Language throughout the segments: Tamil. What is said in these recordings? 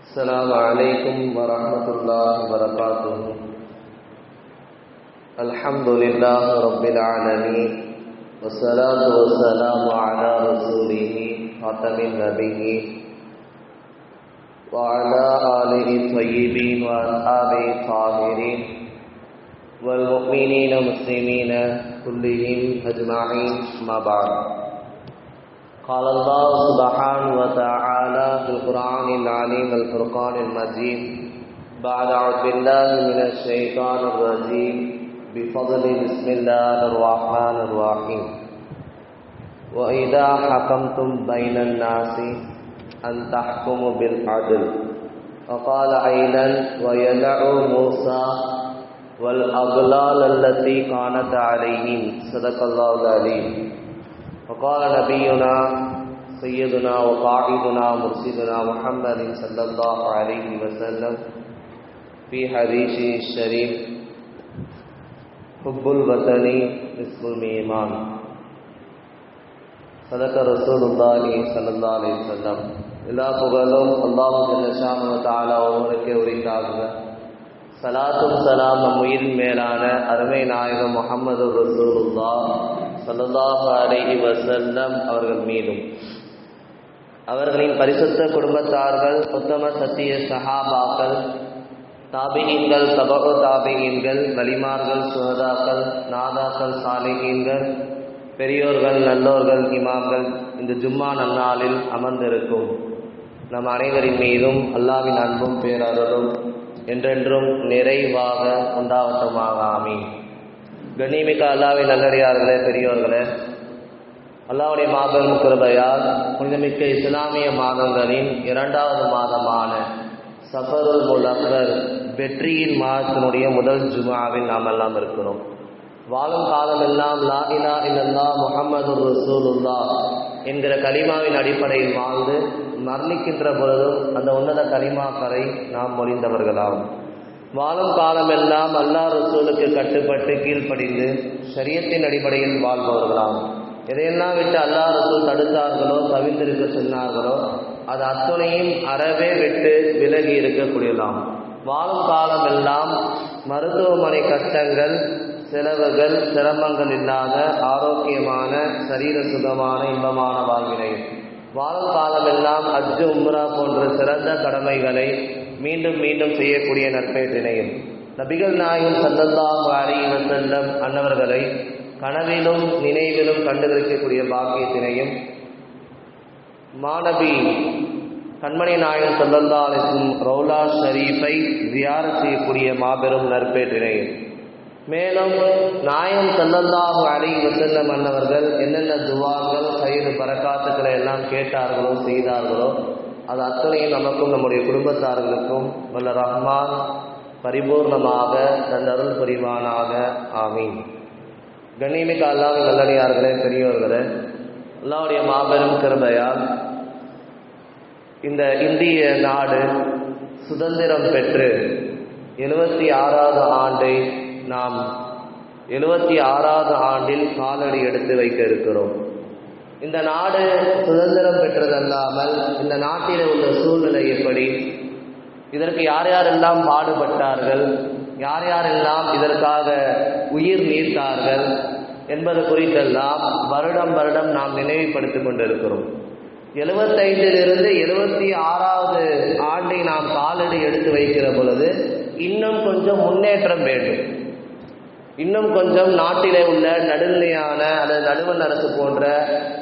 السلام عليكم ورحمة الله وبركاته. الحمد لله رب العالمين والصلاة والسلام على رسوله خاتم النبيين وعلى آله الطيبين وأصحابه الطاهرين والمؤمنين المسلمين كلهم أجمعين. ما بعد. قال الله سبحانه وتعالى في القرآن العليم الفرقان المجيد بعد أعوذ بالله من الشيطان الرجيم بفضل بسم الله الرحمن الرحيم. وإذا حكمتم بين الناس أن تحكموا بالعدل. وقال أيضا ويدع موسى والأغلال التي كانت عليهم. صدق الله العليم. وقال نبينا سيدنا وقائدنا مرشدنا محمد صلى الله عليه وسلم في حديثه الشريف حب الوطن نصف الإيمان. صدق رسول الله صلى الله عليه وسلم. எல்லா புகழும் அல்லாஹ் ஜல்ல ஷானஹு வ தஆலா ஒருவருக்கே உரித்தாகுக. சலாத்தும் சலாம் நம் உயிரின் மேலான அருமை நாயகம் முஹம்மது ரசூலுல்லாஹ் ஸல்லல்லாஹு அலைஹி வஸல்லம் அவர்கள் மீதும் அவர்களின் பரிசுத்த குடும்பத்தார்கள், உத்தம சத்திய சஹாபாக்கள், தாபிஈன்கள், தபஉ தாபிஈன்கள், வலிமார்கள், சுஹதாக்கள், நாதாக்கள், சாலிஹீன்கள், பெரியோர்கள், நல்லோர்கள், இமாம்கள் இந்த ஜும்மா நன்னாளில் அமர்ந்திருக்கும் நம் அனைவரின் மீதும் அல்லாஹ்வின் அன்பும் பேரருளும் என்றென்றும் நிறைவாக உண்டாவட்டுமாக. ஆமீன். கண்ணியமிக்க அல்லாஹ்வின் நல்லடியார்களே, பெரியோர்களே, அல்லாஹ்வுடைய மாபெரும் கிருபையால் புனிதமிக்க இஸ்லாமிய மாதங்களின் இரண்டாவது மாதமான சஃபருல் முஅக்கர் வெற்றியின் மாதத்தினுடைய முதல் ஜும்ஆவில் நாம் எல்லாம் இருக்கிறோம். வாழும் காலமெல்லாம் லா இலாஹ இல்லல்லாஹ் முஹம்மதுர் ரசூலுல்லாஹ் என்கிற கலிமாவின் அடிப்படையில் வாழ்ந்து மரணிக்கின்ற பொழுதும் அந்த உன்னத கலிமாக்களை நாம் மொழிந்தவர்களாகும். வாழும் காலமெல்லாம் அல்லாஹ் ரசூலுக்கு கட்டுப்பட்டு கீழ்ப்படிந்து ஷரியத்தின் அடிப்படையில் வாழ்பவர்களாகும். எதையெல்லாம் விட்டு அல்லாஹ் ரசூல் தடுத்தார்களோ, தவிர்த்திருக்க சொன்னார்களோ அது அத்துணையும் அறவே விட்டு விலகி இருக்கக்கூடியலாம். வாழும் காலமெல்லாம் மருத்துவமனை கஷ்டங்கள், செலவுகள், சிரமங்கள் இல்லாத ஆரோக்கியமான சரீர சுகமான இன்பமான வாழ்வினை வாழும் காலமெல்லாம் ஹஜ், உம்ரா போன்ற சிறந்த கடமைகளை மீண்டும் மீண்டும் செய்யக்கூடிய நற்பேற்றினையும் நபிகள் நாயகம் ஸல்லல்லாஹு அலைஹி வஸல்லம் அன்னவர்களை கனவிலும் நினைவிலும் கண்டுகளிக்கக்கூடிய பாக்கியத்தினையும் மாநபி கண்மணி நாயகம் ஸல்லல்லாஹு அலைஹி வஸல்லம் ரௌலா ஷரீஃபை ஜியாரத் செய்யக்கூடிய மாபெரும் நற்பேற்றினையும் மேலும் நாயகம் ஸல்லல்லாஹு அலைஹி வஸல்லம் அன்னவர்கள் என்னென்ன துவாக்கள், கயிறு பரக்காத்துக்களை எல்லாம் கேட்டார்களோ, செய்தார்களோ அது அத்தனையும் நமக்கும் நம்முடைய குடும்பத்தார்களுக்கும் வல்ல ரஹ்மான் பரிபூர்ணமாக தன் அருள் புரிவானாக. ஆமீன். கண்ணியமிக்க அல்லாஹ்வின் நல்லடியார்களே, பெரியோர்களே, அல்லாஹ்வுடைய மாபெரும் கிருபையால் இந்த இந்திய நாடு சுதந்திரம் பெற்று 76வது ஆண்டை நாம் 76வது ஆண்டில் காலடி எடுத்து வைக்க இருக்கிறோம். இந்த நாடு சுதந்திரம் பெற்றதல்லாமல் இந்த நாட்டில் உள்ள சூழ்நிலை எப்படி, இதற்கு யார் யாரெல்லாம் பாடுபட்டார்கள், யார் யாரெல்லாம் இதற்காக உயிர் நீத்தார்கள் என்பது குறித்தெல்லாம் வருடம் வருடம் நாம் நினைவுபடுத்திக் கொண்டிருக்கிறோம். 75லிருந்து 76வது ஆண்டை நாம் காலடி எடுத்து வைக்கிற பொழுது இன்னும் கொஞ்சம் முன்னேற்றம் வேண்டும். இன்னும் கொஞ்சம் நாட்டிலே உள்ள நடுநிலையான அல்லது நடுவண் அரசு போன்ற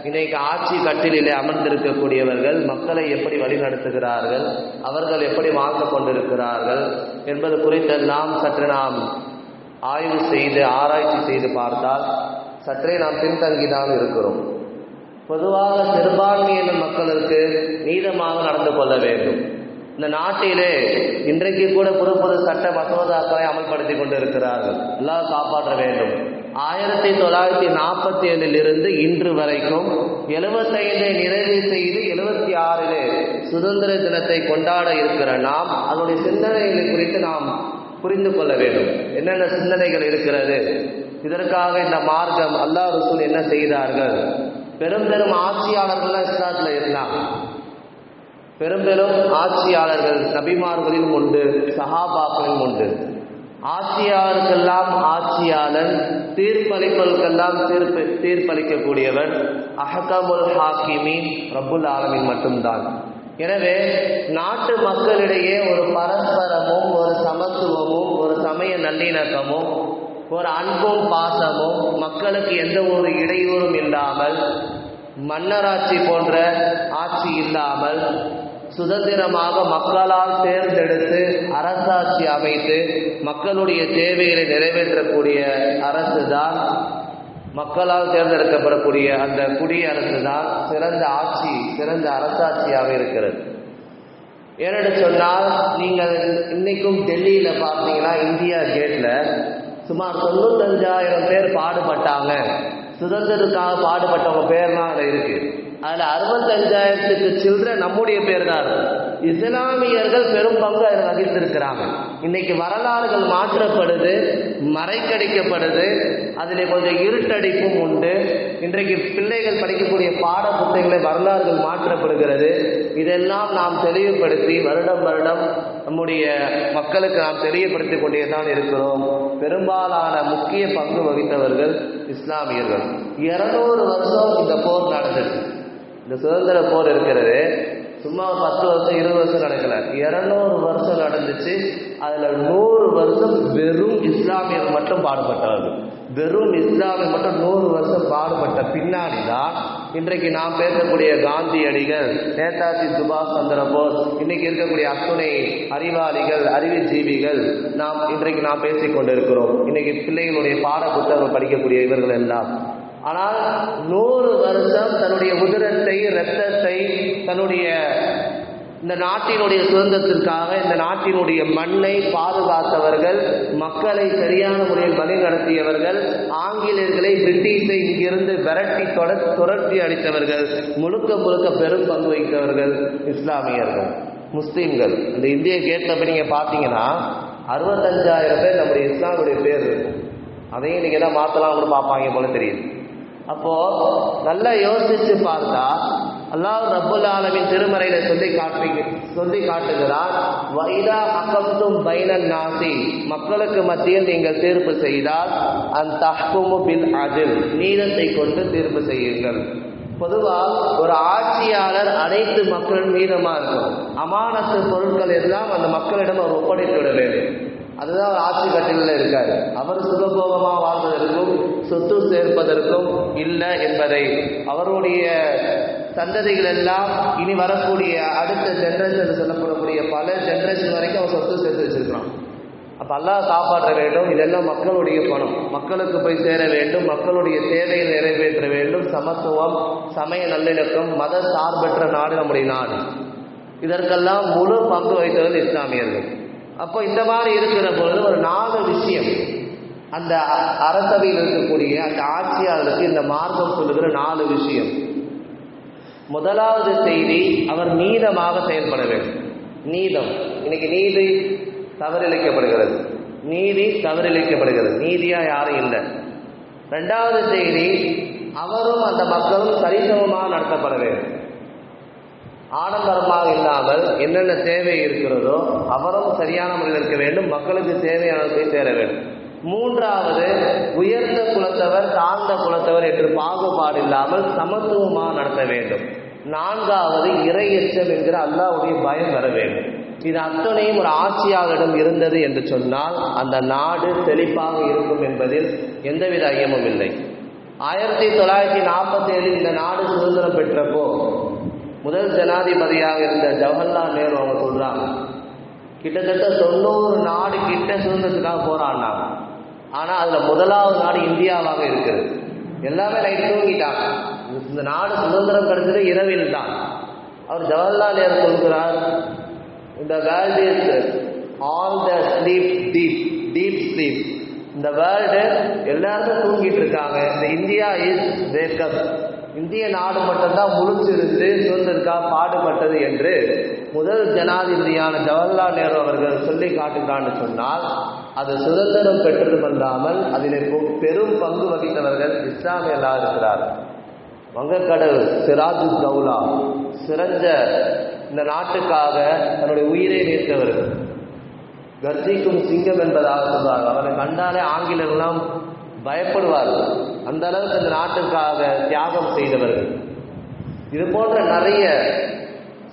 இன்றைக்கு ஆட்சி கட்டிலே அமர்ந்திருக்கக்கூடியவர்கள் மக்களை எப்படி வழிநடத்துகிறார்கள், அவர்கள் எப்படி வாழ்ந்து கொண்டிருக்கிறார்கள் என்பது குறித்தெல்லாம் சற்று நாம் ஆய்வு செய்து ஆராய்ச்சி செய்து பார்த்தால் சற்றே நாம் பின்தங்கிதான் இருக்கிறோம். பொதுவாக சிறுபான்மையின மக்களுக்கு நீதமாக நடந்து கொள்ள வேண்டும். இந்த நாட்டிலே இன்றைக்கு கூட புது புது சட்ட மசோதாக்களை அமல்படுத்தி கொண்டிருக்கிறார்கள். எல்லாம் காப்பாற்ற வேண்டும். 1947 இன்று வரைக்கும் 75 நிறைவு செய்து 76 சுதந்திர தினத்தை கொண்டாட இருக்கிற நாம் அதனுடைய சிந்தனைகளை குறித்து நாம் புரிந்து கொள்ள வேண்டும். என்னென்ன சிந்தனைகள் இருக்கிறது, இதற்காக இந்த மார்க்கம் அல்லாஹ் ரசூல் என்ன செய்தார்கள். பெரும் பெரும் ஆட்சியாளர்கள் இஸ்லாத்தில் இருந்தாங்க. பெரும்பெரும் ஆட்சியாளர்கள் நபிமார்களிலும் உண்டு, சஹாபாக்களிலும் உண்டு. ஆட்சியாளருக்கெல்லாம் ஆட்சியாளன், தீர்ப்பளிப்பதற்கெல்லாம் தீர்ப்பளிக்கக்கூடியவன் அஹ்கமுல் ஹாக்கிமீன் ரப்புல் ஆலமீன் மட்டும்தான். எனவே நாட்டு மக்களிடையே ஒரு பரஸ்பரமும் ஒரு சமத்துவமும் ஒரு சமய நல்லிணக்கமும் ஒரு அன்பும் பாசமும் மக்களுக்கு எந்த ஒரு இடையூறும் இல்லாமல், மன்னராட்சி போன்ற ஆட்சி இல்லாமல் சுதந்திரமாக மக்களால் தேர்ந்தெடுத்து அரசாட்சி அமைத்து மக்களுடைய தேவைகளை நிறைவேற்றக்கூடிய அரசு தான், மக்களால் தேர்ந்தெடுக்கப்படக்கூடிய அந்த குடியரசு தான் சிறந்த ஆட்சி, சிறந்த அரசாட்சியாக இருக்கிறது. ஏனென்று சொன்னால், நீங்கள் இன்னைக்கும் டெல்லியில் பார்த்தீங்கன்னா இந்தியா கேட்டில் சுமார் 95,000 பேர் பாடுபட்டாங்க, சுதந்திரத்துக்காக பாடுபட்டவங்க பேர்லாம் அதில் இருக்கு. அதில் 65,000க்கு சில்லற நம்முடைய பேர் தான் இருக்கு. இஸ்லாமியர்கள் பெரும் பங்கு அதில் வகித்திருக்கிறாங்க. இன்னைக்கு வரலாறுகள் மாற்றப்படுது, மறைக்கடிக்கப்படுது, அதில் கொஞ்சம் இருட்டடிப்பும் உண்டு. இன்றைக்கு பிள்ளைகள் படிக்கக்கூடிய பாட புத்தகங்களை வரலாறுகள் மாற்றப்படுகிறது. இதெல்லாம் நாம் தெளிவுபடுத்தி வருடம் வருடம் நம்முடைய மக்களுக்கு நாம் தெரியப்படுத்திக் கொண்டே தான் இருக்கிறோம். பெரும்பாலான முக்கிய பங்கு வகித்தவர்கள் இஸ்லாமியர்கள். 200 வருஷம் இந்த போர் நடந்துச்சு. இந்த சுதந்திர போர் இருக்கிறது சும்மா 10 வருஷம் 20 வருஷம் நடக்கல, 200 வருஷம் நடந்துச்சு. அதுல 100 வருஷம் வெறும் இஸ்லாமியர்கள் மட்டும் பாடுபட்டவர்கள். வெறும் இஸ்லாமியர் மட்டும் 100 வருஷம் பாடுபட்ட பின்னாடி தான் இன்றைக்கு நாம் பேசக்கூடிய காந்தியடிகள், நேதாஜி சுபாஷ் சந்திர போஸ், இன்னைக்கு இருக்கக்கூடிய அத்துணை அறிவாளிகள், அறிவுஜீவிகள் இன்றைக்கு நாம் பேசிக் கொண்டிருக்கிறோம். இன்னைக்கு பிள்ளைகளுடைய பாட புத்தகம் படிக்கக்கூடிய இவர்கள் எல்லாம். ஆனால் 100 வருஷம் தன்னுடைய உதிரத்தை, இரத்தத்தை, தன்னுடைய இந்த நாட்டினுடைய சுதந்திரத்திற்காக இந்த நாட்டினுடைய மண்ணை பாதுகாத்தவர்கள், மக்களை சரியான முறையில் வழி நடத்தியவர்கள், ஆங்கிலேயர்களை, பிரிட்டிஷை இங்கிருந்து விரட்டி துரட்டி அடித்தவர்கள், முழுக்க முழுக்க பெரும் பங்கு வகித்தவர்கள் இஸ்லாமியர்கள், முஸ்லீம்கள். இந்த இந்திய கேட்ல நீங்க பார்த்தீங்கன்னா 65,000 பேர் நம்முடைய இஸ்லாமுடைய பேர் இருக்கும். அதையும் நீங்க தான் மாற்றலாம் கூட பார்ப்பாங்க போல தெரியுது. அப்போ நல்லா யோசிச்சு பார்த்தா அல்லாஹ் ரப்புல் ஆலமீன் திருமறையில சொல்லி காட்டுகிறார், வைதா அகம்தும் பைனன் நாசி, மக்களுக்கு மத்தியில் நீங்கள் தீர்ப்பு செய்தால் அந்த தஹ்குமு பில் அத்ல், நீதத்தை கொண்டு தீர்ப்பு செய்யுங்கள். பொதுவாக ஒரு ஆட்சியாளர் அனைத்து மக்களும் மீதமா இருக்கும். அமானத்து பொருட்கள் எல்லாம் அந்த மக்களிடம் அவர் ஒப்படைத்து விட வேண்டும். அதுதான் அவர் ஆட்சி கட்டில இருக்காரு. அவர் சுகபோகமாக வாழ்வதற்கும் சொத்து சேர்ப்பதற்கும் இல்லை என்பதை அவருடைய சந்ததிகள் எல்லாம் இனி வரக்கூடிய அடுத்த ஜென்ரேஷன் சொல்லப்படக்கூடிய பல ஜென்ரேஷன் வரைக்கும் அவர் சொத்து சேர்த்து வச்சிருக்கிறான். அப்ப அல்லாஹ் காப்பாற்ற வேண்டும். இதெல்லாம் மக்களுடைய பணம், மக்களுக்கு போய் சேர வேண்டும், மக்களுடைய தேவையை நிறைவேற்ற வேண்டும். சமத்துவம், சமய நல்லிணக்கம், மத சார்பற்ற நாடு நம்முடைய நாடு. இதற்கெல்லாம் முழு பங்கு வகித்தவர்கள் இஸ்லாமியர்கள். அப்போ இந்த மாதிரி இருக்கிற பொழுது ஒரு 4 விஷயம் அந்த அரசவையில் இருக்கக்கூடிய அந்த ஆட்சியாளருக்கு இந்த மார்க்கம் சொல்லுகிற 4 விஷயம். முதலாவது செய்தி, அவர் நீதமாக செயல்பட வேண்டும். நீதம், இன்னைக்கு நீதி தவறிழைக்கப்படுகிறது, நீதியா யாரும் இல்லை. 2வது செய்தி, அவரும் அந்த மக்களும் சரிசமமாக நடத்தப்பட வேண்டும். ஆடம்பரமாக இல்லாமல் என்னென்ன தேவை இருக்கிறதோ அவரும் சரியான முறையில் இருக்க வேண்டும், மக்களுக்கு தேவையானதை சேர வேண்டும். 3வது, உயர்ந்த குலத்தவர் தாழ்ந்த குலத்தவர் என்று பாகுபாடு இல்லாமல் சமத்துவமாக நடத்த வேண்டும். 4வது, இறையச்சம் என்கிற அல்லாஹ்வுடைய பயம் வர வேண்டும். இது அத்தனையும் ஒரு ஆட்சியாளரிடம் இருந்தது என்று சொன்னால் அந்த நாடு செழிப்பாக இருக்கும் என்பதில் எந்தவித ஐயமும் இல்லை. 1947 இந்த நாடு சுதந்திரம் பெற்றப்போ முதல் ஜனாதிபதியாக இருந்த ஜவஹர்லால் நேரு அவங்க சொல்றாங்க, கிட்டத்தட்ட 90 நாடு கிட்ட சுதந்திரத்துக்காக போராடினாங்க. ஆனா அதுல முதலாவது நாடு இந்தியாவாக இருக்கிறது. எல்லாமே நைட் தூங்கிட்டாங்க. இந்த நாடு சுதந்திரம் கிடைச்சது இரவில் தான். அவர் ஜவஹர்லால் நேரு சொல்கிறார், இந்த world is all the sleep deep sleep. இந்த வேர்ல்டு எல்லாருமே தூங்கிட்டு இருக்காங்க. இந்த இந்தியா இஸ் வேக் அப். இந்திய நாடு மட்டும்தான் முழுச்சிருந்து சுதந்திரத்துக்காக பாடுபட்டது என்று முதல் ஜனாதிபதியான ஜவஹர்லால் நேரு அவர்கள் சொல்லி காட்டுகிறான்னு சொன்னால் அது சுதந்திரம் பெற்றதுமல்லாமல் அதில் பெரும் பங்கு வகித்தவர்கள் இஸ்லாமியர்களாக இருக்கிறார். வங்கக்கடல் சிராஜு தௌலா, சிறந்த இந்த நாட்டுக்காக தன்னுடைய உயிரை நீத்தவர்கள். கர்ஜிக்கும் சிங்கம் என்பதாக சொல்வார்கள். அவரை கண்டாலே ஆங்கிலர்கள்லாம் பயப்படுவார்கள். அந்த அளவுக்கு இந்த நாட்டுக்காக தியாகம் செய்தவர்கள். இது போன்ற நிறைய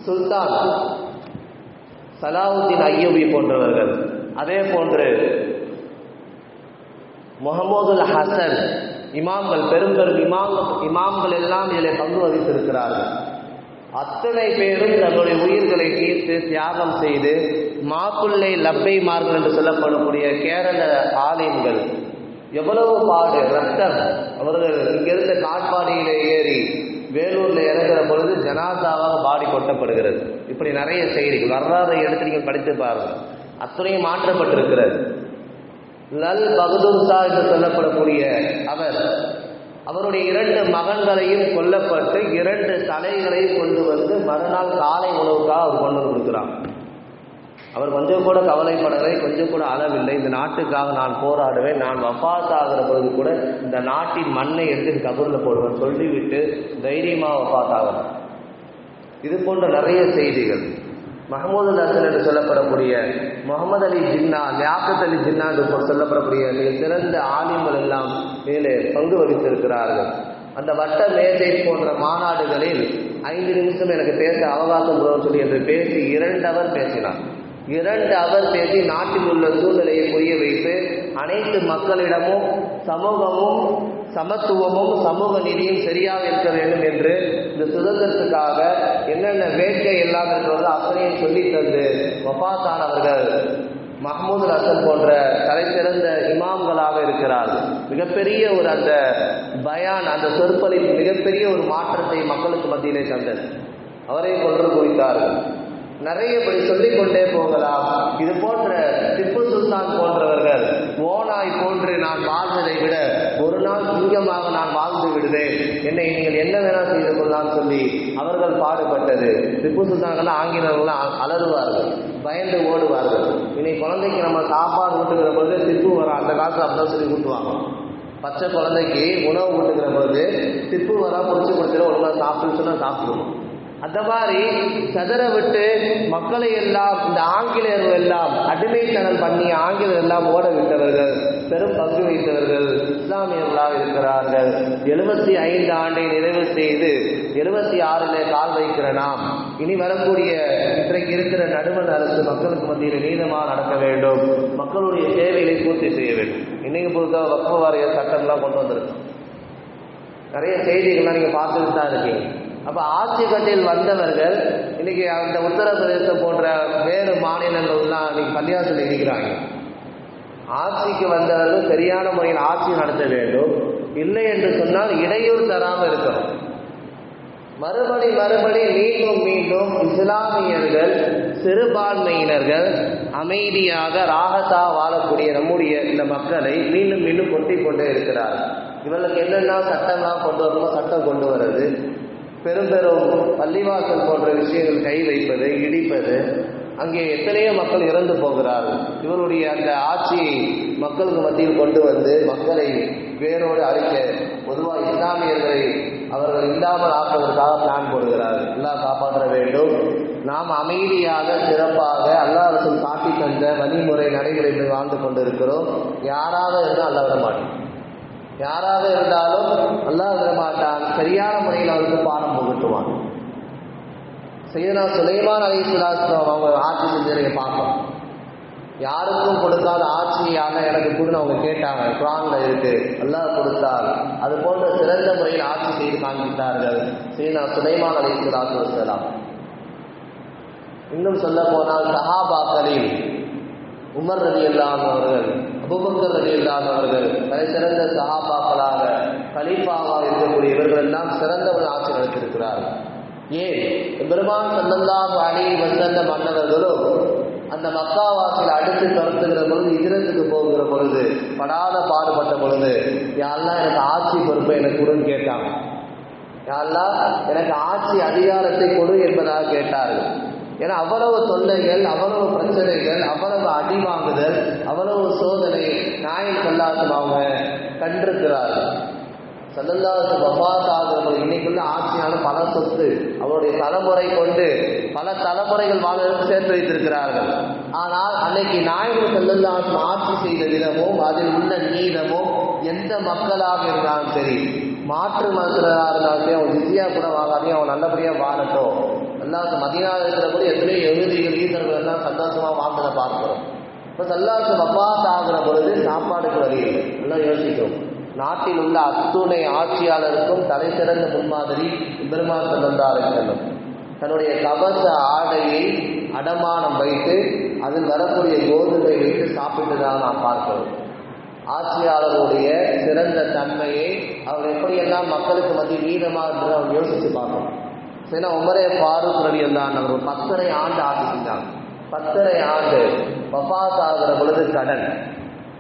சுல்தான் சலாவுத்தீன் ஐயூபி போன்றவர்கள், அதே போன்று முகமது ஹசன், இமாம்கள், பெரும் பெரும் இமாம்கள் எல்லாம் இதில் பங்கு வகித்திருக்கிறார்கள். அத்தனை பேரும் தங்களுடைய உயிர்களை நீத்து தியாகம் செய்து மாக்குள்ளை லப்பைமார்கள் என்று சொல்லப்படக்கூடிய கேரள ஆலயங்கள் எவ்வளவு பாடு ரத்தம். அவர்கள் இங்கிருந்த காட்பாடியிலே ஏறி வேலூரில் இறங்குற பொழுது ஜனாதாவாக பாடி கொட்டப்படுகிறது. இப்படி நிறைய செய்திகள் வரலாறை எடுத்து நீங்கள் படித்து பாருங்கள். அத்தனையும் மாற்றப்பட்டிருக்கிறது. லல் பகதூர் ஷா என்று சொல்லப்படக்கூடிய அவருடைய 2 மகன்களையும் கொல்லப்பட்டு 2 தலைகளையும் கொண்டு வந்து மறுநாள் காலை உணவுக்காக அவர் கொண்டு வந்து கொடுக்கிறார். அவர் கொஞ்சம் கூட கவலைப்படவில்லை, கொஞ்சம் கூட அளவில்லை. இந்த நாட்டுக்காக நான் போராடுவேன், நான் வஃபாத் ஆகிற பொழுது கூட இந்த நாட்டின் மண்ணை எடுத்து கபூரில் போடுவேன் சொல்லிவிட்டு தைரியமாக வஃபாத் ஆகிறார். இது போன்ற நிறைய செய்திகள். மஹமூது ஹசன் என்று சொல்லப்படக்கூடிய முகமது அலி ஜின்னா, லியாக்கத் அலி ஜின்னா என்று சொல்லப்படக்கூடிய மிக சிறந்த ஆலிம்கள் எல்லாம் மேலே பங்கு வகித்திருக்கிறார்கள். அந்த வட்ட மேஜை போன்ற மாநாடுகளில் 5 நிமிஷம் எனக்கு பேச அவகாசம் சொல்லி என்று பேசி 2 அவர் பேசினார். 2 அவர் பேசி நாட்டில் உள்ள சூழ்நிலையை புரிய வைத்து அனைத்து மக்களிடமும் சமூகமும் சமத்துவமும் சமூக நீதியும் சரியாக இருக்க வேண்டும் என்று இந்த சுதந்திரத்துக்காக என்னென்ன வேட்கை எல்லாம் இருக்கிறதோ அத்தனையும் சொல்லி தந்து வஃபாத்தானவர்கள் மஹமூது ஹசன் போன்ற தலை சிறந்த இமாம்களாக இருக்கிறார்கள். மிகப்பெரிய ஒரு அந்த பயான், அந்த சொற்பொழிவு மிகப்பெரிய ஒரு மாற்றத்தை மக்களுக்கு மத்தியிலே தந்தது. அவரை கொன்று குவித்தார்கள். நிறையபடி சொல்லிக்கொண்டே போகலாம். இது போன்ற திப்பு சுல்தான் போன்றவர்கள் ஓனாய் போன்று நான் வாழ்ந்ததை விட ஒரு நாள் சிங்கமாக நான் வாழ்ந்து விடுவேன், என்னை நீங்கள் என்ன வேணா செய்து கொள்ளலாம் சொல்லி அவர்கள் பாடுபட்டது. திப்பு சுல்தான்கள் ஆங்கிலர்கள்லாம் அலறுவார்கள், பயந்து ஓடுவார்கள். இன்னைக்கு குழந்தைக்கு நம்ம சாப்பாடு ஊட்டுகிற பொழுது திப்பு வர, அந்த காலத்தில் அப்படிதான் சொல்லி ஊட்டுவாங்க. பச்சை குழந்தைக்கு உணவு ஊட்டுகிற பொழுது திப்பு வரா பிடிச்சி கொடுத்துட்டு ஒழுங்காக சாப்பிட்டு சொன்னால் சாப்பிடுவோம். அந்த மாதிரி சதற விட்டு மக்களை எல்லாம் இந்த ஆங்கிலேயர்கள் எல்லாம் அடிமைத்தனம் பண்ணி ஆங்கிலேயர் எல்லாம் ஓட விட்டவர்கள், பெரும் பங்கு வைத்தவர்கள் இஸ்லாமியர்களாக இருக்கிறார்கள். 75 ஆண்டை நிறைவு செய்து 76 கால் வைக்கிற நாம் இனி வரக்கூடிய இன்றைக்கு இருக்கிற நடுவண் அரசு மக்களுக்கு மத்தியில் நீளமாக நடக்க வேண்டும், மக்களுடைய தேவைகளை பூர்த்தி செய்ய வேண்டும். இன்னைக்கு பொறுத்த வக்ஃப் வாரிய சட்டம்லாம் கொண்டு வந்திருக்கோம். நிறைய செய்திகள்லாம் நீங்கள் பார்த்துட்டு தான் இருக்கீங்க. அப்போ ஆட்சி கட்டில் வந்தவர்கள் இன்னைக்கு அந்த உத்தரப்பிரதேசம் போன்ற வேறு மாநிலங்கள்லாம் இன்னைக்கு பள்ளியாசல் இருக்கிறாங்க. ஆட்சிக்கு வந்தவர்கள் சரியான முறையில் ஆட்சி நடத்த வேண்டும். இல்லை என்று சொன்னால் இடையூறு தராமல் இருக்கணும். மறுபடி மீண்டும் இஸ்லாமியர்கள் சிறுபான்மையினர்கள் அமைதியாக ராகத்தா வாழக்கூடிய நம்முடைய இந்த மக்களை மீண்டும் கொட்டிக் கொண்டே இருக்கிறார். இவர்களுக்கு என்னென்ன சட்டம்லாம் கொண்டு வரணுமோ சட்டம் கொண்டு வர்றது, பெரும் பள்ளிவாசல் போன்ற விஷயங்கள் கை வைப்பது, இடிப்பது, அங்கே எத்தனையோ மக்கள் இறந்து போகிறார்கள். இவருடைய அந்த ஆட்சியை மக்களுக்கு மத்தியில் கொண்டு வந்து மக்களை வேரோடு அழிக்க பொதுவாக இஸ்லாமியர்களை அவர்கள் இல்லாமல் ஆக்குவதற்காக பிளான் போடுகிறார்கள். எல்லாம் காப்பாற்ற வேண்டும். நாம் அமைதியாக சிறப்பாக அல்லாஹ் ரசூல் காட்டி தந்த வழிமுறை நடைமுறைகளை வாழ்ந்து கொண்டிருக்கிறோம். யாராக இருந்தால் அல்லாஹ் விட மாட்டோம், யாராக இருந்தாலும் அல்லாஹ் விட மாட்டான். சரியான முறையில் அவருக்கு பாடம் புகட்டுவான். சையதுனா சுலைமான் அலைஹிஸ்ஸலாம் அவங்க ஆட்சி செஞ்சதை பார்ப்போம். யாருக்கும் கொடுக்காத ஆட்சியாக எனக்கு கொடுன்னு அவங்க கேட்டாங்க. குர்ஆன்ல இருக்கு, அல்லாஹ் கொடுத்தார். அது போன்ற சிறந்த முறையில் ஆட்சி செய்து காண்பித்தார்கள் சையதுனா சுலைமான் அலைஹிஸ்ஸலாம். இன்னும் சொல்ல போனால் சஹாபாக்களில் உமர் ரலியல்லாஹு அவர்கள், அபூபக்கர் ரலியல்லாஹு அவர்கள் தலை சிறந்த சஹாபாக்களாக கலீஃபாவாக இருக்கக்கூடிய இவர்கள் எல்லாம் சிறந்த ஒரு ஆட்சி நடத்தியிருக்கிறார்கள். ஏன் பெருமான் ஸல்லல்லாஹு அலைஹி வஸல்லம் மன்னவர்களும் அந்த மக்காவாசியில் அடுத்து துரத்துகிற பொழுது ஹிஜ்ரத்துக்கு போகிற பொழுது படாத பாடுபட்ட பொழுது யா அல்லாஹ் எனக்கு ஆட்சி பொறுப்பை எனக்கு கொடுன்னு கேட்டாங்க. யா அல்லாஹ் எனக்கு ஆட்சி அதிகாரத்தை கொடு என்பதாக கேட்டார்கள். ஏன்னா அவ்வளவு தொல்லைகள், அவ்வளவு பிரச்சனைகள், அவ்வளவு அடி வாங்குதல், அவ்வளவு சோதனை நாயகம் ஸல்லல்லாஹு அவங்க கண்டிருக்கிறார்கள். ஸல்லல்லாஹு வஃபாத் ஆகிறவர்கள் இன்னைக்குள்ள ஆட்சியாளர் பல சொத்து அவருடைய தலைமுறை கொண்டு பல தலைமுறைகள் வாழ்வதற்கு சேர்த்து வைத்திருக்கிறார்கள். ஆனால் அன்னைக்கு நாயகம் ஸல்லல்லாஹு ஆட்சி செய்த விதமும் அதில் உள்ள நீதமும் எந்த மக்களாக இருந்தாலும் சரி, மாற்று மதத்தினராக இருந்தாலும் சரி, அவன் ஜிஸியா கூட வாங்காதையும் அவன் நல்லபடியாக வாழட்டும். அல்லாஹ் மதீனாவில் இருக்கிறபடி எத்தனையோ யஹூதிகள் ஈதர்கள் எல்லாம் சந்தோஷமாக வாழ்ந்ததை பார்க்கிறோம். இப்போ ஸல்லல்லாஹு வஃபாத் ஆகிற பொழுது சாப்பாடுக்கு வழி இல்லை. எல்லாம் யோசிக்கும். நாட்டில் உள்ள அத்துணை ஆட்சியாளருக்கும் தலை சிறந்த முன்மாதிரி பெருமாள் ஸல்லல்லாஹு அலைஹி வஸல்லம் தன்னுடைய கவச ஆடையை அடமானம் வைத்து அதில் வரக்கூடிய கோதுமை வைத்து சாப்பிட்டுதான் நாம் பார்க்கிறோம். ஆட்சியாளருடைய சிறந்த தன்மையை அவர் எப்படியெல்லாம் மக்களுக்கு மத்திய நீதமாக இருந்தது அவர் யோசித்து பார்க்கணும். ஏன்னா உமரே ஃபாரூக் ரலியல்லாஹு அன்ஹு ஒரு 10.5 ஆண்டு ஆட்சி செஞ்சாங்க. 10.5 ஆண்டு வஃபாத் ஆகிற பொழுது கடன்,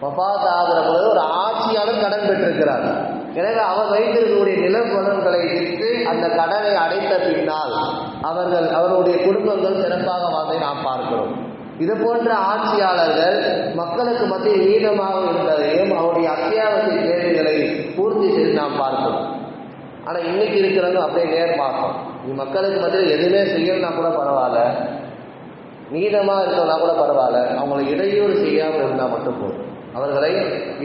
வஃபாத் ஆகிற பொழுது ஒரு ஆட்சியாளர் கடன் பெற்றிருக்கிறார். எனவே அவர் வைத்திருக்கக்கூடிய நிலப்பலன்களை விற்று அந்த கடனை அடைத்த பின்னால் அவருடைய குடும்பங்கள் சிறப்பாக வாழ்ந்ததை நாம் பார்க்கிறோம். இது போன்ற ஆட்சியாளர்கள் மக்களுக்கு மத்தியில் நீளமாக இருந்ததையும் அவருடைய அத்தியாவசிய தேவைகளை பூர்த்தி செய்து நாம் பார்க்கிறோம். ஆனால் இன்னைக்கு இருக்கிறவங்க அப்படியே நேர் பார்க்கணும். மக்களுக்கு மத்தியில் எதுவுமே செய்யணும்னா கூட பரவாயில்ல, நீதமாக இருக்கணும்னா கூட பரவாயில்ல, அவங்களை இடையூறு செய்யாமல் இருந்தால் மட்டும் போதும். அவர்களை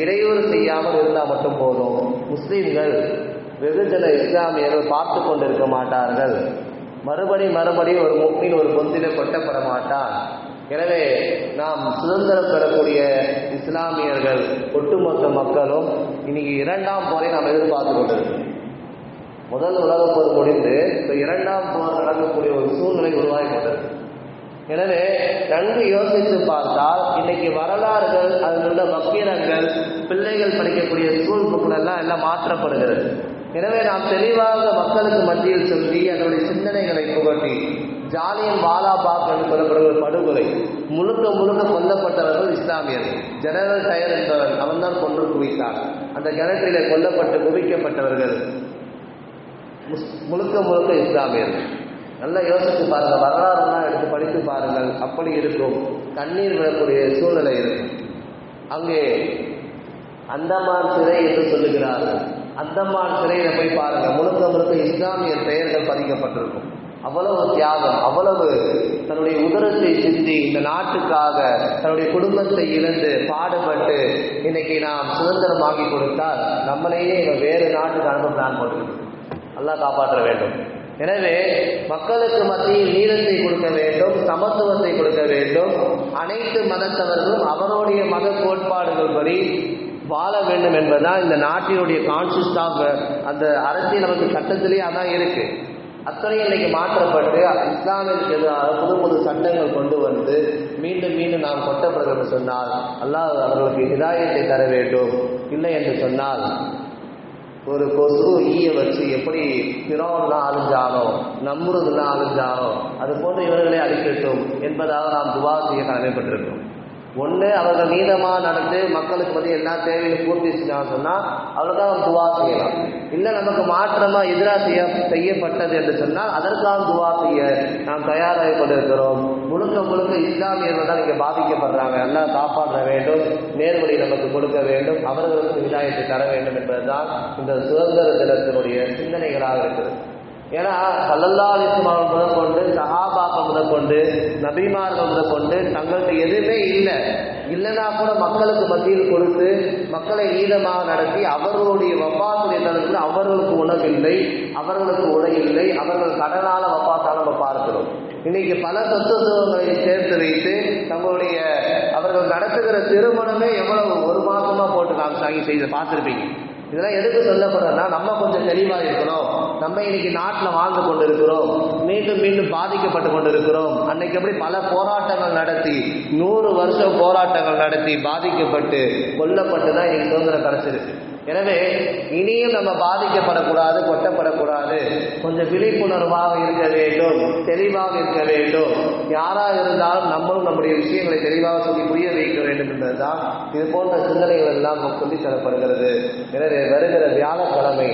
இடையூறு செய்யாமல் இருந்தால் மட்டும் போதும். முஸ்லீம்கள் வெகுஜன இஸ்லாமியர்கள் பார்த்து கொண்டிருக்க மாட்டார்கள். மறுபடியும் ஒரு முக்மீன் ஒரு பொந்தில கொட்டப்பட மாட்டான். எனவே நாம் சுதந்திரம் பெறக்கூடிய இஸ்லாமியர்கள் ஒட்டுமொத்த மக்களும் இன்னைக்கு 2ஆம் போரை நாம் எதிர்பார்த்து கொண்டிருக்கோம். முதல் உலகப் போர் முடிந்து இப்போ 2ஆம் போர் நடக்கக்கூடிய ஒரு சூழ்நிலை உருவாகி கொண்டிருக்கு. எனவே நன்கு யோசித்து பார்த்தால் இன்னைக்கு வரலாறுகள் அதில் உள்ள வக்கீலங்கள் பிள்ளைகள் படிக்கக்கூடிய ஸ்கூல் புக்குகள் எல்லாம் மாற்றப்படுகிறது. எனவே நாம் தெளிவாக மக்களுக்கு மத்தியில் சொல்லி அதனுடைய சிந்தனைகளை புகட்டி ஜாலியன் வாலாபாக் என்று சொல்லப்படுகிற படுகொலை முழுக்க கொல்லப்பட்டவர்கள் இஸ்லாமியர்கள். ஜெனரல் டயர் என்பவர் அவன்தான் கொன்று குவித்தார். அந்த கிணற்றிலே கொல்லப்பட்டு குவிக்கப்பட்டவர்கள் முழுக்க இஸ்லாமியர்கள். நல்லா யோசித்து பாருங்கள், வரலாறுலாம் எடுத்து படித்து பாருங்கள். அப்படி இருக்கும், கண்ணீர் விடக்கூடிய சூழ்நிலை இருக்கும். அங்கே அந்தமான் சிறை என்று சொல்லுகிறார்கள். அந்தமான் சிறையில போய் பாருங்கள், முழுக்க இஸ்லாமிய பெயர்கள் பதிக்கப்பட்டிருக்கும். அவ்வளவு தியாகம், அவ்வளவு தன்னுடைய உதரத்தை சிந்தி இந்த நாட்டுக்காக தன்னுடைய குடும்பத்தை இழந்து பாடுபட்டு இன்னைக்கு நாம் சுதந்திரம் வாங்கி கொடுத்தால் நம்மளையே வேறு நாட்டுக்கு அனுப்ப பிளான் போட்டுருக்கோம். அல்லாஹ் காப்பாற்ற வேண்டும். எனவே மக்களுக்கு மத்தியில் நீதத்தை கொடுக்க வேண்டும், சமத்துவத்தை கொடுக்க வேண்டும். அனைத்து மதத்தவர்களும் அவருடைய மத கோட்பாடுகள் படி வாழ வேண்டும் என்பதுதான் இந்த நாட்டினுடைய கான்ஸ்டியூஷன் ஆஃப் அந்த அரசியல் நமக்கு சட்டத்திலேயே அதான் இருக்கு. அத்தனையும் இன்னைக்கு மாற்றப்பட்டு இஸ்லாமிற்கு எதிராக புது சட்டங்கள் கொண்டு வந்து மீண்டும் நாம் கொட்டப்படுகிறது சொன்னால் அல்லாஹ் அவர்களுக்கு ஹிதாயத்தை தர வேண்டும். இல்லை என்று சொன்னால் ஒரு கொசு ஈய வச்சு எப்படி பிறோன்லாம் அழிஞ்சாலோ நம்ருதுலாம் அழிஞ்சாலோ அது போன்று இவர்களே அழிக்கட்டும் என்பதாக நாம் துவா செய்ய கடமைப்பட்டிருக்கோம். ஒன்று அவர்கள் நீதமாக நடந்து மக்களுக்கு பற்றி எல்லா தேவையும் பூர்த்தி செஞ்சான்னு சொன்னால் அவர்களுக்காக நாம் துவா செய்யலாம். இல்லை நமக்கு மாற்றமாக எதிராக செய்யப்பட்டது என்று சொன்னால் அதற்காக துவா செய்ய நாம் தயாராகி கொண்டிருக்கிறோம். முழுக்க இஸ்லாமியர்கள் தான் இங்கே பாதிக்கப்படுறாங்க. எல்லாம் காப்பாற்ற வேண்டும், நேர்வழி நமக்கு கொடுக்க வேண்டும், அவர்களுக்கு விதாயத்தை தர வேண்டும் என்பதுதான் இந்த சுதந்திர தினத்தினுடைய சிந்தனைகளாக இருக்கிறது. ஏன்னா ஸல்லல்லாஹு அலைஹி வஸல்லம் முதற்கொண்டு சஹாபாக்கள் முதற்கொண்டு நபிமார்கள் முதற்கொண்டு தங்களுக்கு எதுவுமே இல்லைன்னா கூட மக்களுக்கு மத்தியில் கொடுத்து மக்களை நீதமாக நடத்தி அவர்களுடைய வஃபாத்துடைய தருணத்தில் அவர்களுக்கு உணவில்லை, அவர்களுக்கு உடை இல்லை, அவர்கள் கடனால வஃபாத்தால் நம்ம பார்க்கிறோம். இன்னைக்கு பல சொத்துவங்களை சேர்த்து வைத்து தங்களுடைய அவர்கள் நடத்துகிற திருமணமே எவ்வளவு ஒரு மாசமா போட்டு காமிச்சாங்க செய்து பார்த்துருப்பீங்க. இதெல்லாம் எதுக்கு சொல்லப்படுறதுன்னா நம்ம கொஞ்சம் தெளிவாக இருக்கணும். நம்ம இன்னைக்கு நாட்டில் வாழ்ந்து கொண்டு இருக்கிறோம், மீண்டும் பாதிக்கப்பட்டு கொண்டு இருக்கிறோம். அன்னைக்கு எப்படி பல போராட்டங்கள் நடத்தி 100 வருஷம் போராட்டங்கள் நடத்தி பாதிக்கப்பட்டு கொல்லப்பட்டு தான் இன்னைக்கு சுதந்திரம் கிடைச்சிருக்கு. எனவே இனியும் நம்ம பாதிக்கப்படக்கூடாது, கொட்டப்படக்கூடாது. கொஞ்சம் விழிப்புணர்வாக இருக்க வேண்டும், தெளிவாக இருக்க வேண்டும். யாராக இருந்தாலும் நம்மளும் நம்முடைய விஷயங்களை தெளிவாக சொல்லி புரிய வைக்க வேண்டும் என்பதுதான் இது போன்ற சிந்தனைகள் எல்லாம் சொல்லித் தரப்படுகிறது. எனவே வருகிற வியாழக்கிழமை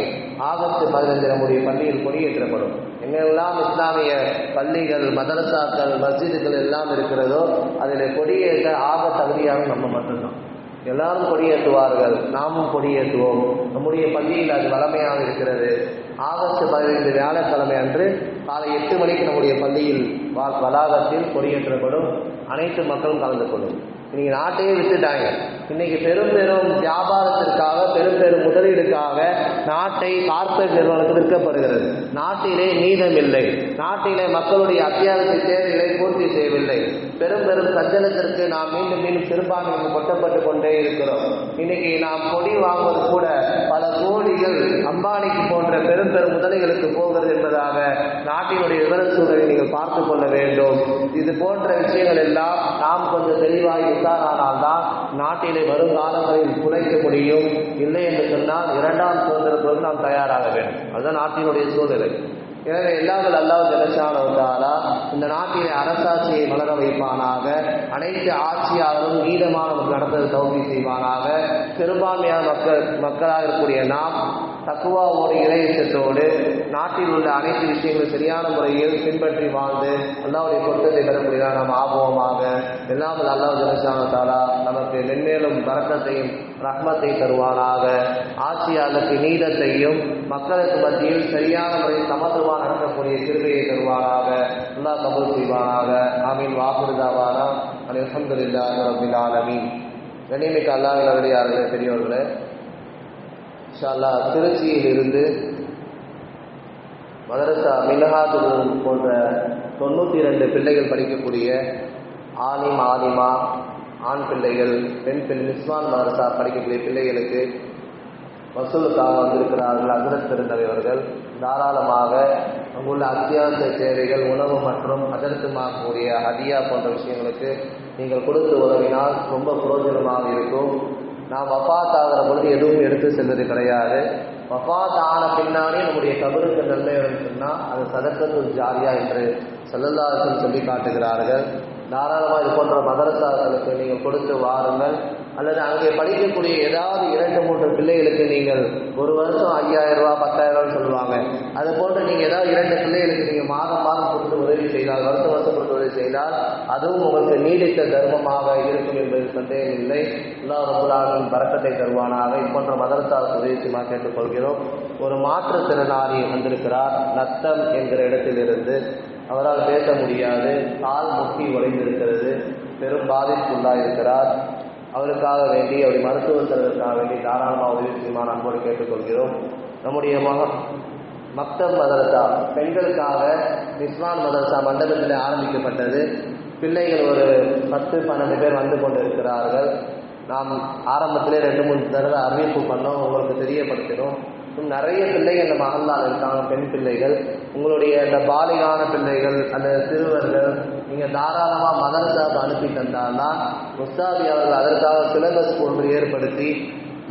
ஆகஸ்ட் 15 நம்முடைய பள்ளியில் கொடியேற்றப்படும். எங்கெல்லாம் இஸ்லாமிய பள்ளிகள், மதரசாக்கள், மஸ்ஜிதுகள் எல்லாம் இருக்கிறதோ அதில் கொடியேற்ற ஆக தகுதியாக நம்ம மட்டும்தான். எல்லாரும் கொடியேற்றுவார்கள், நாமும் கொடியேற்றுவோம். நம்முடைய பள்ளியில் அது வளமையாக இருக்கிறது. ஆகஸ்ட் 15 வியாழக்கிழமை அன்று காலை 8 மணிக்கு நம்முடைய பள்ளியில் வளாகத்தில் கொடியேற்றப்படும். அனைத்து மக்களும் கலந்து கொள்ளும். இன்னைக்கு நாட்டையே விட்டுட்டாங்க. இன்னைக்கு பெரும் பெரும் வியாபாரத்திற்காக, பெரும் பெரும் முதலீடுக்காக நாட்டை கார்ப்பரேட் நிறுவனத்துக்கு விற்கப்படுகிறது. நாட்டிலே நீதம் இல்லை. நாட்டிலே மக்களுடைய அத்தியாவசிய தேவைகளை பூர்த்தி செய்யவில்லை. பெரும் பெரும் சஞ்சலத்திற்கு நாம் மீண்டும் மீண்டும் சிறுபான்மைக்கு கொட்டப்பட்டு கொண்டே இருக்கிறோம். இன்னைக்கு நாம் கொடி வாங்குவது கூட பல கோடிகள் அம்பானிக்கு போன்ற பெரும் பெரும் முதலைகளுக்கு போகிறது என்பதாக நாட்டினுடைய விவர சூழலை நீங்கள் பார்த்து கொள்ள வேண்டும். இது போன்ற விஷயங்கள் எல்லாம் நாம் கொஞ்சம் தெளிவாக விசாரானால்தான் நாட்டிலே வரும் காலங்களில் குறைக்க முடியும். இல்லை என்று சொன்னால் 2ஆம் சுதந்திரத்தோடு நாம் தயாராக வேண்டும். அதுதான் நாட்டினுடைய சூழ்நிலை. எனவே எல்லாங்கள் அல்லாஹ் ஜல்லஷானஹு தஆலா இந்த நாட்டிலே அரசாட்சியை வளர வைப்பானாக. அனைத்து ஆட்சியாளரும் நீதமான நடத்தல் தௌஃபீக் செய்வானாக. பெரும்பான்மையான மக்களாக இருக்கக்கூடிய நாம் தக்குவாவோடு இறையச்சத்தோடு நாட்டில் உள்ள அனைத்து விஷயங்களும் சரியான முறையில் பின்பற்றி வாழ்ந்து அல்லாஹ்வுடைய பொருத்தத்தை பெறக்கூடியதாக நாம் ஆகுவோமாக. எல்லாமல் அல்லாஹ் ஜல்லஷானஹு தஆலா நமக்கு மென்மேலும் பரக்கத்தையும் ரஹ்மத்தை தருவானாக. ஆட்சியாளருக்கு நீதத்தையும் மக்களுக்கு மத்தியில் சரியான முறையில் சமத்துவமாக நடக்கக்கூடிய கிருபையை தருவானாக. அல்லாஹ் கபூல் செய்வானாக. ஆமீன். வாஹிரு தஅவானா அல்ஹம்துலில்லாஹி ரப்பில் ஆலமீன். கண்ணியமிக்க அல்லாஹ்வின் நல்லடியார்களே, பெரியவர்களே, இன்ஷா அல்லாஹ் திருச்சியில் இருந்து மதரசா மின்ஹாஜுல் போன்ற 92 பிள்ளைகள் படிக்கக்கூடிய ஆலிமா ஆண் பிள்ளைகள், பெண் நிஸ்வான் மதரசா படிக்கக்கூடிய பிள்ளைகளுக்கு வசூலுக்காக வந்திருக்கிறார்கள். ஹஜ்ரத் பெருந்தகைவர்கள் தாராளமாக அங்குள்ள அத்தியாவசிய தேவைகள், உணவு மற்றும் ஹஜ்ரத்துமாகக்கூடிய ஹதியா போன்ற விஷயங்களுக்கு நீங்கள் கொடுத்து உதவினால் ரொம்ப பிரயோஜனமாக இருக்கும். நாம் வஃபாத் ஆகிற பொழுது எதுவும் எடுத்து செல்வது கிடையாது. வஃபாத் ஆன பின்னாடி நம்முடைய கபருக்கு நன்மை சொன்னால் அது சதக்கத்துல் ஜாரியா என்று ஸல்லல்லாஹு அலைஹி வஸல்லம் சொல்லி காட்டுகிறார்கள். தாராளமாக இது போன்ற மதரசாக்களுக்கு நீங்கள் கொடுத்து வாருங்கள். அல்லது அங்கே படிக்கக்கூடிய ஏதாவது 2-3 பிள்ளைகளுக்கு நீங்கள் ஒரு வருஷம் 5000 ரூபா 10,000 சொல்லுவாங்க. அது போன்று நீங்கள் ஏதாவது 2 பிள்ளைகளுக்கு நீங்கள் மாதம் கொடுத்து உதவி செய்தால், வருஷம் கொடுத்து உதவி செய்தால் அதுவும் உங்களுக்கு நீடித்த தர்மமாக இருக்கும் என்பது சந்தேகம் இல்லை. அல்லாஹ் ரப்பல் ஆலமீன் பரக்கத்தை தருவானாக. இப்போன்ற மதரசாவுக்கு உதவி செய்யுமாறு கேட்டுக்கொள்கிறோம். ஒரு மாற்றுத்திறனாளி வந்திருக்கிறார். நத்தம் என்கிற இடத்திலிருந்து. அவரால் பேச முடியாது. கால் முட்டி உடைந்திருக்கிறது. பெரும் பாதிப்புள்ளாக இருக்கிறார். அவருக்காக வேண்டி, அவருடைய மருத்துவ செலவிற்காக வேண்டி தாராளமாக உதவி செய்யுமாறு அன்போடு கேட்டுக்கொள்கிறோம். நம்முடைய மக்தப் மதரசா பெண்களுக்காக நிஸ்வான் மதரசா மண்டபத்தில் ஆரம்பிக்கப்பட்டது. பிள்ளைகள் ஒரு 10-12 பேர் வந்து கொண்டிருக்கிறார்கள். நாம் ஆரம்பத்திலே 2-3 தடவை அறிவிப்பு பண்ணோம், உங்களுக்கு தெரியப்படுத்தினோம். நிறைய பிள்ளைகள் இந்த மகல்லால் இருக்காங்க, பெண் பிள்ளைகள். உங்களுடைய இந்த பாலிகான பிள்ளைகள் அல்லது சிறுவர்கள் நீங்கள் தாராளமாக மதரசாவுக்கு அனுப்பி தந்தால்தான் முஸ்தாபி அவர்கள் அதற்காக சிலபஸ் போன்று ஏற்படுத்தி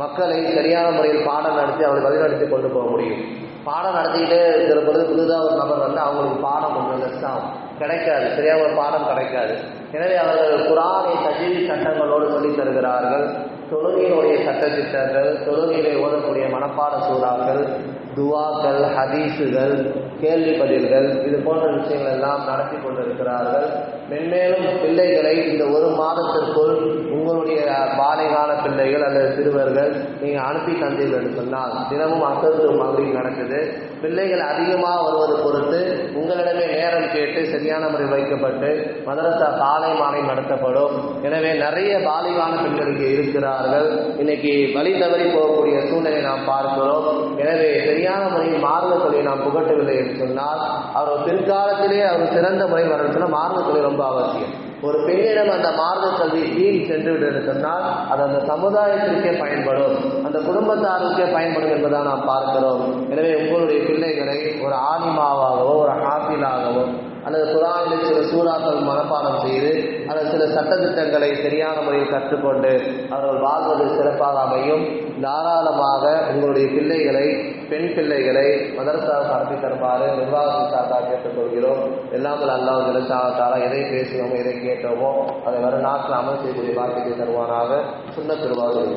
மக்களை சரியான முறையில் பாடம் நடத்தி அவர்களை வழிநடத்தி கொண்டு போக முடியும். பாடம் நடத்திக்கிட்டே இருக்கிற பொழுது புதுதாக ஒரு நபர் வந்து அவங்களுக்கு பாடம் கொஞ்சம் லெஸ் ஆகும், கிடைக்காது, சரியாக ஒரு பாடம் கிடைக்காது. எனவே அவர்கள் குர்ஆனை தஜ்வீத் சட்டங்களோடு சொல்லித் தருகிறார்கள். தொழுகையினுடைய சட்டத்திட்டங்கள், தொழுகையிலே ஓதக்கூடிய மனப்பாட சூறாக்கள், துவாக்கள், ஹதீஸுகள், கேள்வி பதில்கள், இது போன்ற விஷயங்கள் எல்லாம் நடத்தி கொண்டிருக்கிறார்கள். மென்மேலும் பிள்ளைகளை இந்த ஒரு மாதத்திற்குள் உங்களுடைய பாலிகான பிள்ளைகள் அல்லது சிறுவர்கள் நீங்கள் அனுப்பி தந்தீர்கள் என்று சொன்னால் தினமும் அசத்து மகரிப் நடக்குது. பிள்ளைகள் அதிகமாக வருவது பொறுத்து உங்களிடமே நேரம் கேட்டு சரியான முறை வைக்கப்பட்டு மதரசா காலை மாலை நடத்தப்படும். எனவே நிறைய பாலிகான பெண்கள் இங்கே இருக்கிறார்கள். இன்னைக்கு வழி தவறி போகக்கூடிய சூழ்நிலை நாம் பார்க்கிறோம். எனவே சரியான முறையில் மார்க்க தொழிலை நாம் புகட்டவில்லை என்று சொன்னால் அவர் பிற்காலத்திலே அவர் சிறந்த முறை வர சொன்னால் மார்க்க தொழில் ரொம்ப அவசியம். ஒரு பெண்ணிடம் அந்த மார்க்க கல்வி கீழ் சென்று விட்டு சொன்னால் அது அந்த சமுதாயத்திற்கே பயன்படும், அந்த குடும்பத்தாருக்கே பயன்படும் என்பதாக நாம் பார்க்கிறோம். எனவே உங்களுடைய பிள்ளைகளை ஒரு ஆலிமாவாகவோ ஒரு ஹாஃபிலாகவோ அல்லது குர்ஆனில் சில சூறாக்கள் மனப்பாடம் செய்து அல்லது சில சட்டத்திட்டங்களை சரியான முறையில் கற்றுக்கொண்டு அவர்கள் வாழ்வது சிறப்பாக அமையும். தாராளமாக உங்களுடைய பிள்ளைகளை, பெண் பிள்ளைகளை மதரசாவுக்கு அனுப்பி தருமாறு நிர்வாகத்தின் சார்பாக கேட்டுக்கொள்கிறோம். எல்லாமல் அல்லாஹ் ஜல்லஷானஹு எதை பேசுவோமோ எதை கேட்டோமோ அதை வரும் நாட்கள் அமல் செய்யக்கூடிய பாக்கியத்தை தருவானாக. சுன்னத் திருவாரூர்.